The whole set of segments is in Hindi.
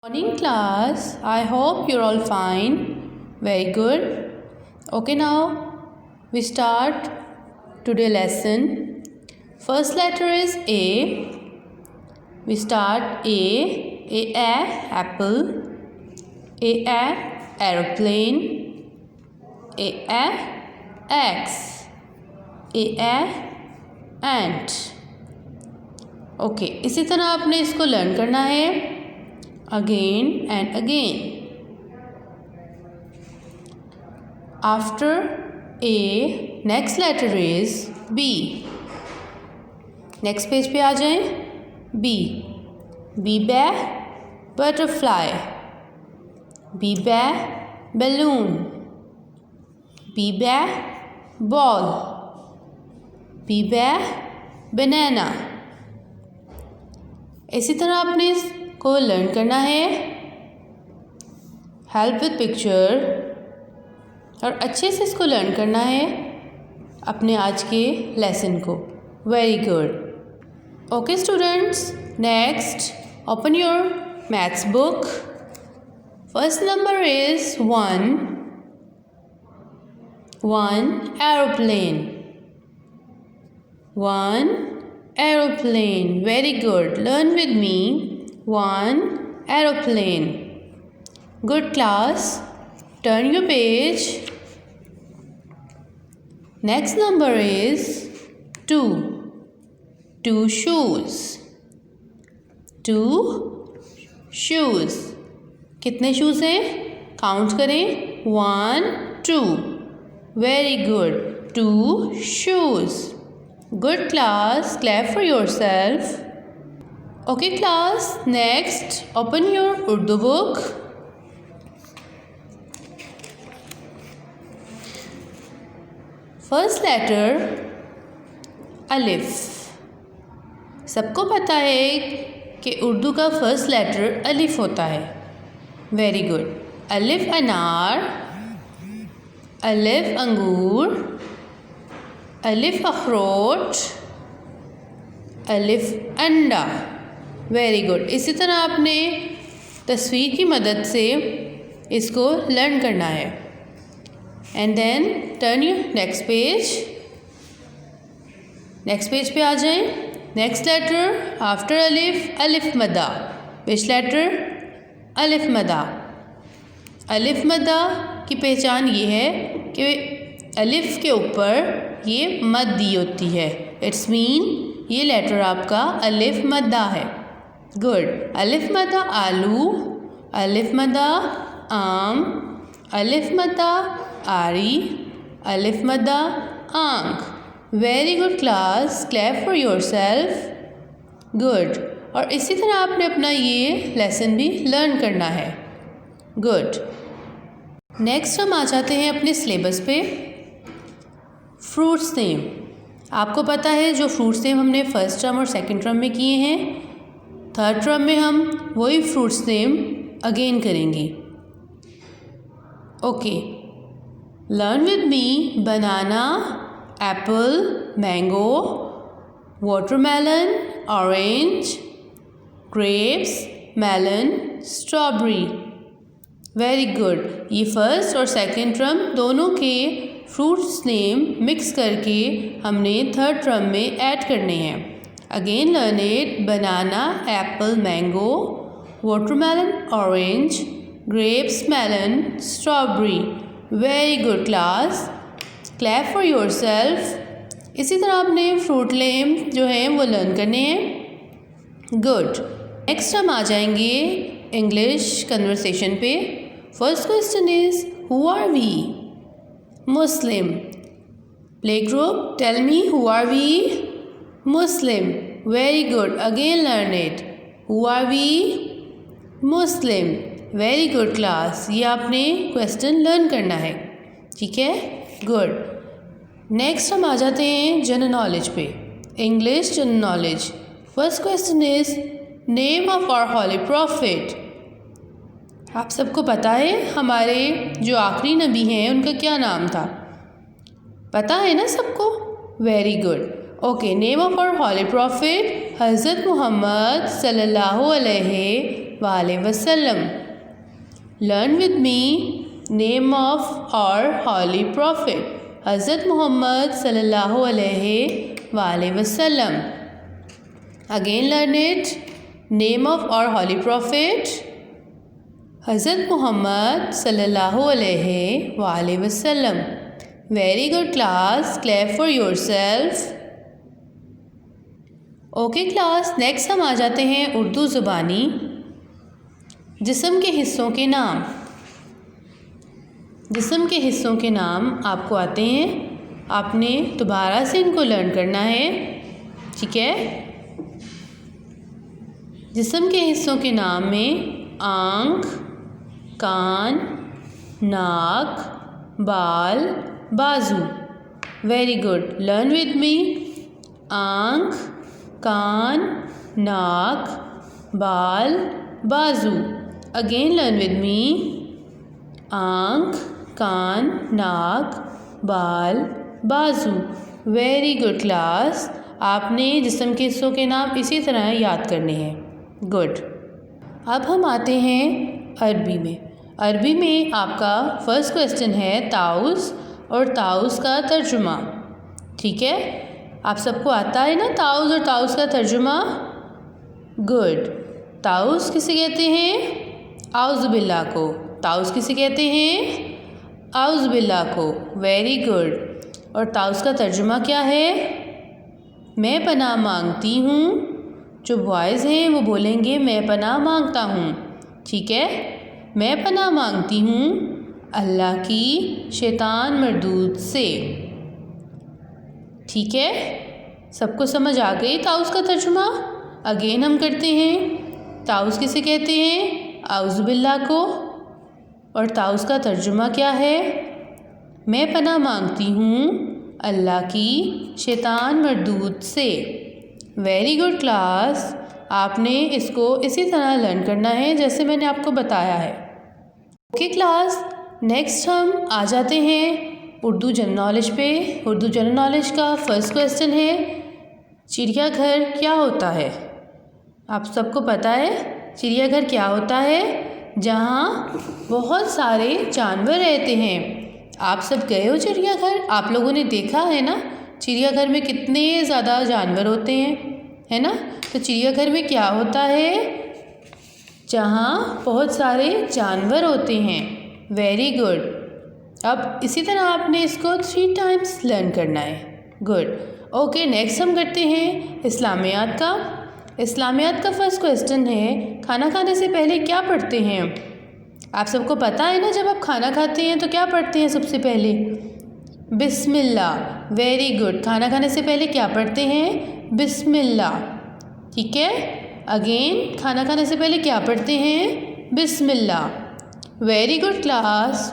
Morning class, I hope you're all fine. Very good. Okay, now we start today lesson. First letter is A. We start A apple, A aeroplane, A X, A ant. Okay इसी तरह आपने इसको लर्न करना है again and again. After A, next letter is B. Next page पे आ जाएं. B. B bear, butterfly. B bear, balloon. B bear, ball. B bear, banana. इसी तरह आपने इसको लर्न करना है. हेल्प विद पिक्चर और अच्छे से इसको लर्न करना है अपने आज के लेसन को. Very good. Okay students, next open your maths book. First number is 1 aeroplane. 1 aeroplane. Very good. Learn with me. 1 aeroplane. Good class. Turn your page. Next number is 2. 2 shoes. 2 shoes. कितने शूज़ हैं? काउंट करें. 1 2. Very good. 2 shoes. Good class. Clap for yourself. Okay class. Next, open your Urdu book. First letter अलिफ. सबको पता है कि उर्दू का फर्स्ट लेटर अलिफ होता है. Very good. अलिफ अनार, अलिफ अंगूर, अलिफ अखरोट, अलिफ अंडा. Very good. इसी तरह आपने तस्वीर की मदद से इसको लर्न करना है. And then turn your next page. Next page पे आ जाएं. नेक्स्ट लेटर आफ्टर अलिफ, अलिफ मदा. विच लेटर? अलिफ मदा. अलिफ मदा की पहचान ये है कि अलिफ के ऊपर ये मद दी होती है. इट्स मीन ये लेटर आपका अलिफ मद्दा है. गुड. अलिफ मद्दा आलू, अलिफ मद्दा आम, अलिफ मद्दा आरी, अलिफ मद्दा आंख. Very good class. Clap for your self. Good. और इसी तरह आपने अपना ये लेसन भी लर्न करना है. गुड. नेक्स्ट हम आ जाते हैं अपने सिलेबस पे. Fruits name. आपको पता है जो फ्रूट्स नेम हमने फर्स्ट टर्म और सेकंड टर्म में किए हैं, थर्ड टर्म में हम वही फ्रूट्स नेम अगेन करेंगे. Okay. Learn with me. Banana, apple, mango, watermelon, orange, grapes, melon, strawberry. Very good. ये फर्स्ट और सेकंड टर्म दोनों के फ्रूट्स नेम मिक्स करके हमने थर्ड टर्म में ऐड करने हैं. Again learn it. Banana, apple, mango, watermelon, orange, grapes, melon, strawberry. Very good class. Clap for your self. इसी तरह आपने फ्रूट नेम जो हैं वो लर्न करने हैं. गुड. नेक्स्ट हम आ जाएंगे इंग्लिश कन्वर्सेशन पे. First question is who are we? Muslim. Playgroup, tell me who are we? Muslim. Very good. Again learn it. Who are we? Muslim. Very good class. ये आपने क्वेश्चन लर्न करना है. ठीक है. गुड. नेक्स्ट हम आ जाते हैं जनरल नॉलेज पे. English general knowledge. First question is name of our holy prophet. आप सबको पता है हमारे जो आखिरी नबी हैं उनका क्या नाम था? पता है ना सबको? Very good. Okay. Name of our holy prophet Hazrat Muhammad सल्लल्लाहु अलैहि वालेहि वसल्लम। Learn with me name of our holy prophet Hazrat Mohammad सल्लल्लाहु अलैहि वसल्लम। Again learn it. Name of our holy prophet Hazrat Mohammad सल्लल्लाहु अलैहि वसल्लम। Very good class, clap for yourself. Okay class, next हम आ जाते हैं उर्दू ज़ुबानी जिस्म के हिस्सों के नाम। जिस्म के हिस्सों के नाम आपको आते हैं, आपने दोबारा से इनको लर्न करना है, ठीक है। जिस्म के हिस्सों के नाम में आँख, कान, नाक, बाल, बाजू। वेरी गुड, लर्न विद मी। आँख, कान, नाक, बाल, बाजू। अगेन लर्न विद मी। आँख, कान, नाक, बाल, बाजू। वेरी गुड क्लास, आपने जिस्म के हिस्सों के नाम इसी तरह याद करने हैं। गुड। अब हम आते हैं अरबी में। अरबी में आपका फर्स्ट क्वेश्चन है ताउस और ताउस का तर्जुमा, ठीक है। आप सबको आता है ना ताउस और ताउस का तर्जुमा? गुड। ताउस किसे कहते हैं? आउज़ बिल्लाह को। ताउस किसे कहते हैं? आउज़ बिल्लाह को। Very good. और ताउस का तर्जुमा क्या है? मैं पनाह मांगती हूँ। जो बॉयज़ हैं वो बोलेंगे मैं पनाह मांगता हूँ, ठीक है। मैं पनाह मांगती हूँ अल्लाह की शैतान मरदूद से, ठीक है। सबको समझ आ गई ताउस का तर्जुमा? अगेन हम करते हैं। ताउस किसे कहते हैं? आउज़ बिल्लाह को। और ताउस का तर्जुमा क्या है? मैं पनाह मांगती हूँ अल्लाह की शैतान मरदूद से। वेरी गुड क्लास, आपने इसको इसी तरह लर्न करना है जैसे मैंने आपको बताया है। ओके क्लास, नेक्स्ट हम आ जाते हैं उर्दू जनरल नॉलेज पे। उर्दू जनरल नॉलेज का फर्स्ट क्वेश्चन है चिड़ियाघर क्या होता है? आप सबको पता है चिड़ियाघर क्या होता है? जहाँ बहुत सारे जानवर रहते हैं। आप सब गए हो चिड़ियाघर? आप लोगों ने देखा है ना चिड़ियाघर में कितने ज़्यादा जानवर होते हैं, है ना। तो चिड़ियाघर में क्या होता है? जहाँ बहुत सारे जानवर होते हैं। Very good. अब इसी तरह आपने इसको 3 टाइम्स लर्न करना है। गुड। ओके, नेक्स्ट हम करते हैं इस्लामियात का। इस्लामियात का फर्स्ट क्वेश्चन है खाना खाने से पहले क्या पढ़ते हैं? आप सबको पता है ना जब आप खाना खाते हैं तो क्या पढ़ते हैं सबसे पहले? बिस्मिल्लाह। Very good. खाना खाने से पहले क्या पढ़ते हैं? बिस्मिल्लाह, ठीक है। अगेन खाना खाने से पहले क्या पढ़ते हैं? बिस्मिल्लाह। Very good class.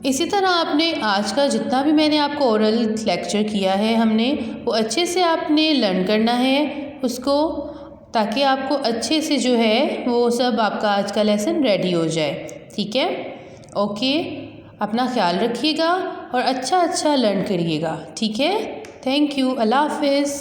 इसी तरह आपने आज का जितना भी मैंने आपको ओरल लेक्चर किया है हमने वो अच्छे से आपने लर्न करना है उसको, ताकि आपको अच्छे से जो है वो सब आपका आज का लेसन रेडी हो जाए, ठीक है। ओके, अपना ख्याल रखिएगा और अच्छा लर्न करिएगा, ठीक है। Thank you. अल्लाह हाफिज़।